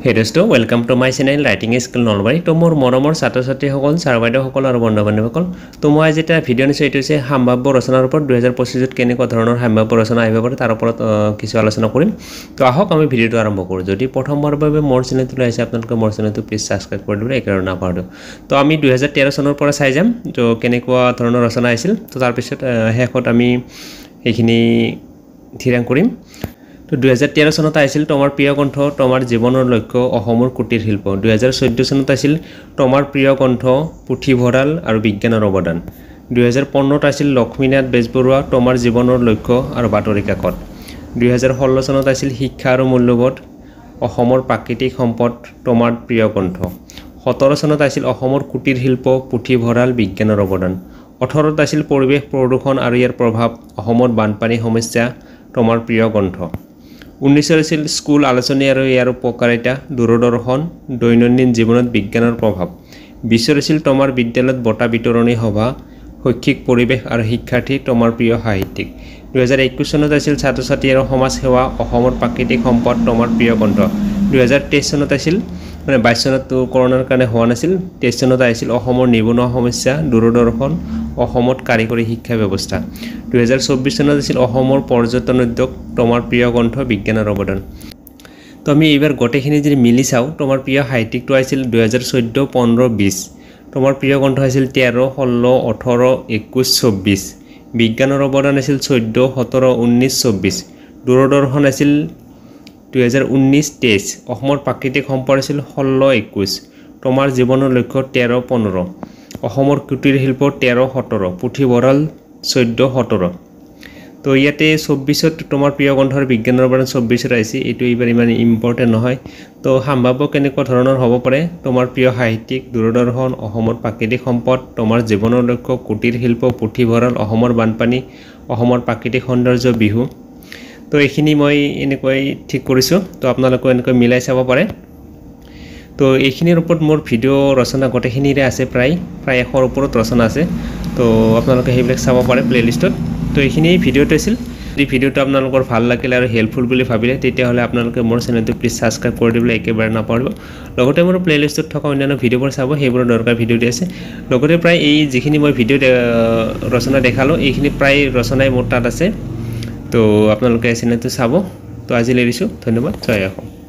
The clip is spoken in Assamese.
Hey dosto, welcome to my channel Writing Skill Nolbari. To more moromor ছাত্র-ছাত্রী সকল সার্ভাইডার সকল আৰু বন্ধু-বান্ধৱ সকল তো মই আজি এটা ভিডিও নিছে এটো হৈছে সম্ভাব্য ৰচনাৰ ওপৰত 2025 ত কেনেকুৱা ধৰণৰ সম্ভাব্য ৰচনা আহিব পাৰে তাৰ ওপৰত কিছু আলোচনা কৰিম তো আহক আমি ভিডিওটো আৰম্ভ কৰো যদি প্ৰথমবাৰৰ বাবে মোৰ চেনেলটো আহিছে আপোনালোকে মোৰ চেনেলটো প্লিজ সাবস্ক্ৰাইব কৰি দিব একেবাৰে নাপাহৰিব তো আমি 2013 চনৰ পৰা চাই যাম তো কেনেকুৱা ধৰণৰ ৰচনা আহিছিল তো তাৰ পিছত হেকত আমি এইখিনি থিৰাং কৰিম তো 2013 চনত আছিল তোমাৰ প্ৰিয় কণ্ঠ তোমাৰ জীৱনৰ লক্ষ্য অসমৰ কুটিৰ শিল্প 2014 চনত আছিল তোমাৰ প্ৰিয় কণ্ঠ পুথিভঁৰাল আৰু বিজ্ঞানৰ অৱদান 2015 আছিল লক্ষ্মীনাথ বেজবৰুৱা তোমাৰ জীৱনৰ লক্ষ্য আৰু বাতৰি কাকত 2016 চনত আছিল শিক্ষা আৰু মূল্যবোধ অসমৰ প্ৰাকৃতিক সম্পদ তোমাৰ প্ৰিয় কণ্ঠ 17 চনত আছিল অসমৰ কুটিৰ শিল্প পুথিভঁৰাল বিজ্ঞানৰ অৱদান 18ত আছিল পৰিৱেশ প্ৰদূষণ আৰু ইয়াৰ প্ৰভাৱ অসমৰ বানপানী সমস্যা তোমাৰ প্ৰিয় কণ্ঠ 19 আছিল স্কুল আলোচনী আৰু ইয়াৰ উপকাৰিতা দূৰদৰ্শন দৈনন্দিন জীৱনত বিজ্ঞানৰ প্ৰভাৱ 20 আছিল তোমাৰ বিদ্যালয়ত বঁটা বিতৰণী সভা শৈক্ষিক পৰিৱেশ আৰু শিক্ষাৰ্থী তোমাৰ প্ৰিয় সাহিত্যিক 2021 চনত আছিল ছাত্ৰ-ছাত্ৰী আৰু সমাজ সেৱা অসমৰ প্ৰাকৃতিক সম্পদ তোমাৰ প্ৰিয় কণ্ঠ 2023 চনত আছিল মানে 22 চনত কৰোনাৰ কাৰণে হোৱা নাছিল 23 চনত আছিল অসমৰ নিবনুৱা সমস্যা দূৰদৰ্শন অসমত কাৰিকৰী শিক্ষা ব্যৱস্থা 2024 চনত আছিল অসমৰ পৰ্যটন উদ্যোগ তোমাৰ প্ৰিয় কণ্ঠ বিজ্ঞানৰ অৱদান তো আমি এইবাৰ গটেখিনি যদি মিলি চাও তোমাৰ প্ৰিয় সাহিত্যিকটো আছিল 2014 15 20 তোমাৰ প্ৰিয় কণ্ঠ আছিল 13 16 18 21 24 বিজ্ঞানৰ অৱদান আছিল 14 17 19 24 দূৰদৰ্শন আছিল 2019 23 অসমৰ প্ৰাকৃতিক সম্পদ আছিল 16 21 তোমাৰ জীৱনৰ লক্ষ্য 13 15 অসমৰ কুটিৰ শিল্প 13 17 পুথিভঁৰাল 14 17 তো ইয়াতে 24ত তোমাৰ প্ৰিয় কণ্ঠৰ বিজ্ঞানৰ অৱদান 24ত আহিছে এটো ইবাৰ ইমান ইম্পৰ্টেন্ট নহয় তো সম্ভাব্য কেনেকুৱা ধৰণৰ হ'ব পাৰে তোমাৰ প্ৰিয় সাহিত্যিক দূৰদৰ্শন অসমৰ প্ৰাকৃতিক সম্পদ তোমাৰ জীৱনৰ লক্ষ্য কুটিৰ শিল্প পুথিভঁৰাল অসমৰ বানপানী অসমৰ প্ৰাকৃতিক সৌন্দৰ্য বিহু তো এইখিনি মই এনেকৈ ঠিক কৰিছো তো আপোনালোকে এনেকৈ মিলাই চাব পাৰে তো এইখিনিৰ ওপৰত মোৰ ভিডিও ৰচনা গটেখিনিৰে আছে প্ৰায় 100ৰ ওপৰত ৰচনা আছে তো আপোনালোকে হেবিলাক চাব পাৰে প্লেলিষ্টত তো এইখিনি ভিডিওটো আছিল এই ভিডিওটো আপোনালোকৰ ভাল লাগিল আৰু হেল্পফুল বুলি ভাবিলে তেতিয়া হলে আপোনালোকে মোৰ চেনেলটো প্লিজ সাবস্ক্ৰাইব কৰি দিবলৈ একেবাৰে নাপাহৰিব লগতে মোৰ প্লেলিষ্টত থকা অন্যান্য ভিডিওবোৰ চাব সেইবোৰ দৰকাৰ ভিডিও দি আছে লগতে প্ৰায় এই যিখিনি মই ভিডিও ৰচনা দেখালো এইখিনি প্ৰায় ৰচনাই মোৰ তাত আছে তো আপোনালোকে চেনেলটো চাব তো আজি লেৰিছো ধন্যবাদ জয় অসম